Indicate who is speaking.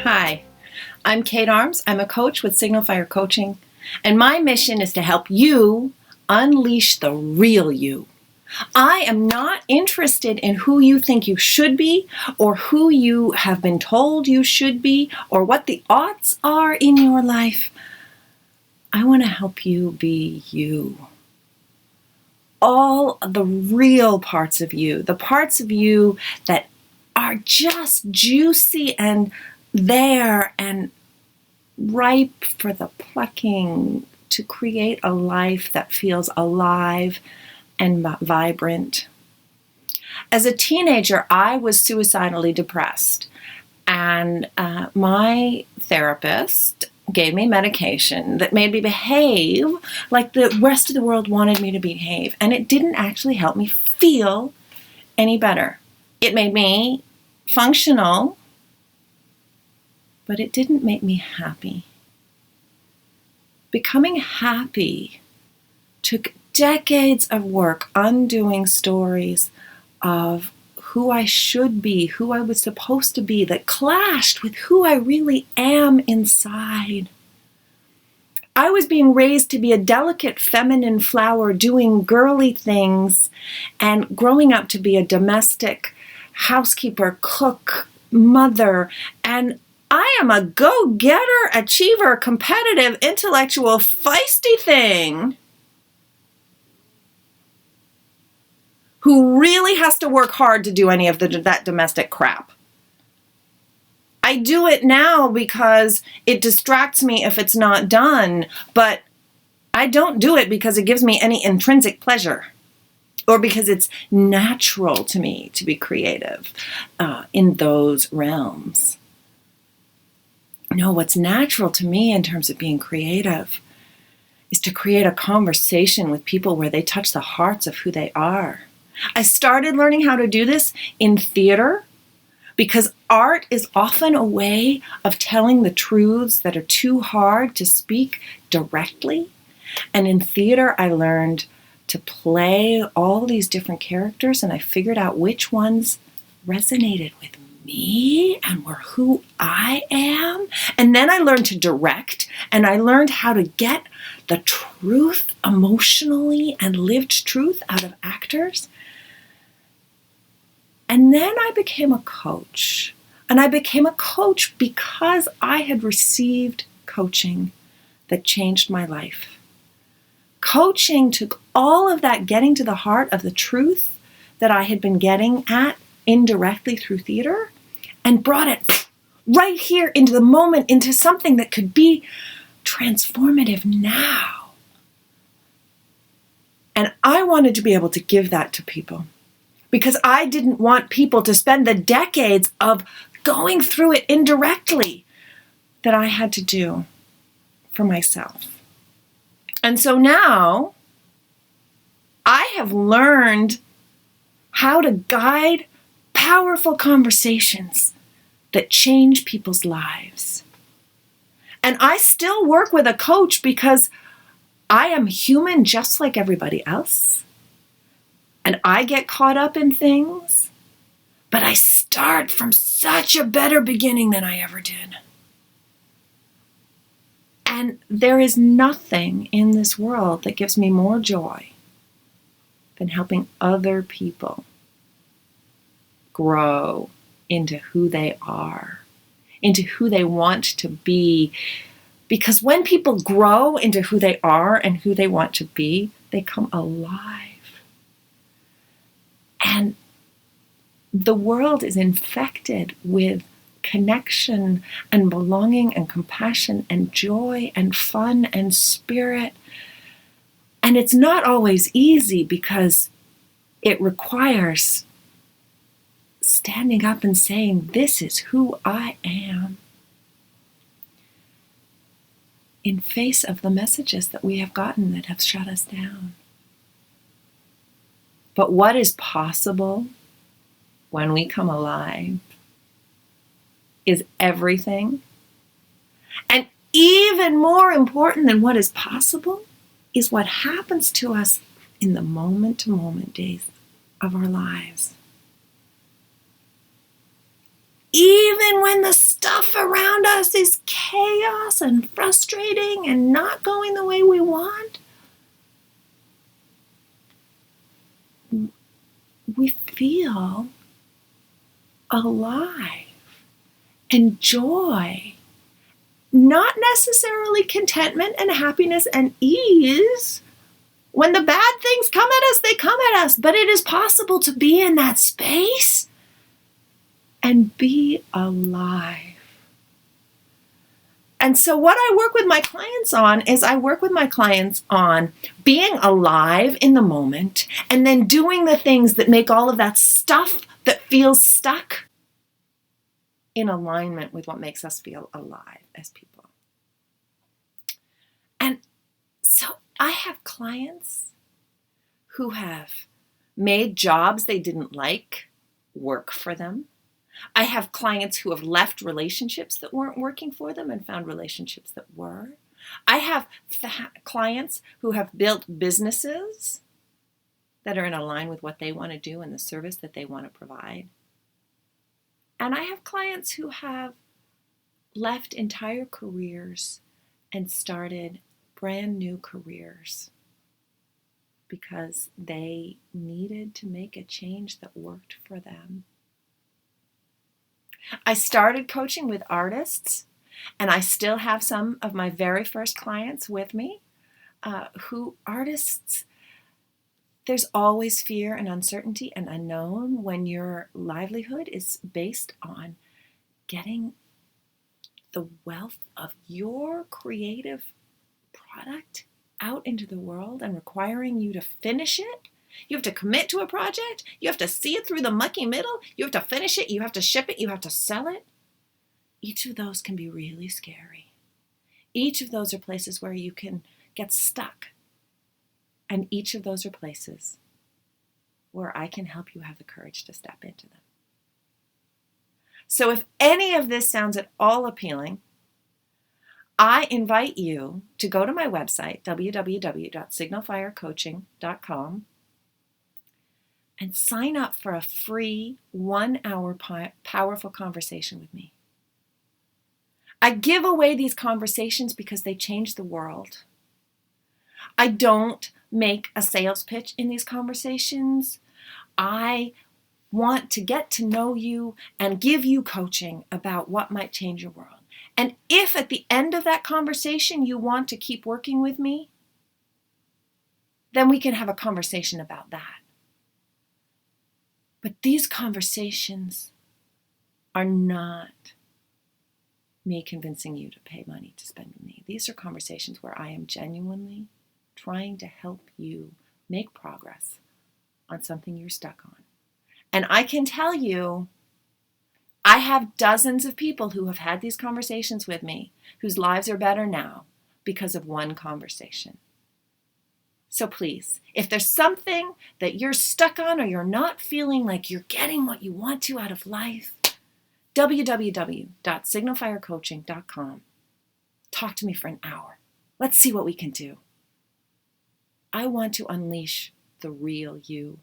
Speaker 1: Hi, I'm Kate Arms. I'm a coach with Signal Fire Coaching, and my mission is to help you unleash the real you. I am not interested in who you think you should be, or who you have been told you should be, or what the odds are in your life. I want to help you be you. All the real parts of you, the parts of you that are just juicy and there and ripe for the plucking to create a life that feels alive and vibrant. As a teenager, I was suicidally depressed, and my therapist gave me medication that made me behave like the rest of the world wanted me to behave, and it didn't actually help me feel any better. It made me functional, but it didn't make me happy. Becoming happy took decades of work undoing stories of who I should be, who I was supposed to be, that clashed with who I really am inside. I was being raised to be a delicate feminine flower doing girly things and growing up to be a domestic housekeeper, cook, mother, and I am a go-getter, achiever, competitive, intellectual, feisty thing who really has to work hard to do any of that domestic crap. I do it now because it distracts me if it's not done, but I don't do it because it gives me any intrinsic pleasure or because it's natural to me to be creative in those realms. No, what's natural to me in terms of being creative is to create a conversation with people where they touch the hearts of who they are. I started learning how to do this in theater because art is often a way of telling the truths that are too hard to speak directly. And in theater, I learned to play all these different characters, and I figured out which ones resonated with me and were who I am. And then I learned to direct, and I learned how to get the truth emotionally and lived truth out of actors. And then I became a coach. And I became a coach because I had received coaching that changed my life. Coaching took all of that getting to the heart of the truth that I had been getting at indirectly through theater and brought it right here into the moment, into something that could be transformative now. And I wanted to be able to give that to people because I didn't want people to spend the decades of going through it indirectly that I had to do for myself. And so now I have learned how to guide powerful conversations that change people's lives. And I still work with a coach because I am human just like everybody else. And I get caught up in things, but I start from such a better beginning than I ever did. And there is nothing in this world that gives me more joy than helping other people grow into who they are, into who they want to be. Because when people grow into who they are and who they want to be, they come alive. And the world is infected with connection and belonging and compassion and joy and fun and spirit. And it's not always easy because it requires standing up and saying, this is who I am, in face of the messages that we have gotten that have shut us down. But what is possible when we come alive is everything. And even more important than what is possible is what happens to us in the moment-to-moment days of our lives. even when the stuff around us is chaos and frustrating and not going the way we want, we feel alive and joy. Not necessarily contentment and happiness and ease. When the bad things come at us, they come at us. But it is possible to be in that space and be alive. And so what I work with my clients on is I work with my clients on being alive in the moment and then doing the things that make all of that stuff that feels stuck in alignment with what makes us feel alive as people. And so I have clients who have made jobs they didn't like work for them. I have clients who have left relationships that weren't working for them and found relationships that were. I have clients who have built businesses that are in line with what they want to do and the service that they want to provide. And I have clients who have left entire careers and started brand new careers because they needed to make a change that worked for them. I started coaching with artists, and I still have some of my very first clients with me artists, there's always fear and uncertainty and unknown when your livelihood is based on getting the wealth of your creative product out into the world and requiring you to finish it. You have to commit to a project. You have to see it through the mucky middle. You have to finish it. You have to ship it. You have to sell it. Each of those can be really scary. Each of those are places where you can get stuck. And each of those are places where I can help you have the courage to step into them. So if any of this sounds at all appealing, I invite you to go to my website, www.signalfirecoaching.com, and sign up for a free 1-hour powerful conversation with me. I give away these conversations because they change the world. I don't make a sales pitch in these conversations. I want to get to know you and give you coaching about what might change your world. And if at the end of that conversation you want to keep working with me, then we can have a conversation about that. But these conversations are not me convincing you to pay money to spend with me. These are conversations where I am genuinely trying to help you make progress on something you're stuck on. And I can tell you, I have dozens of people who have had these conversations with me whose lives are better now because of one conversation. So please, if there's something that you're stuck on or you're not feeling like you're getting what you want to out of life, www.signalfirecoaching.com. Talk to me for an hour. Let's see what we can do. I want to unleash the real you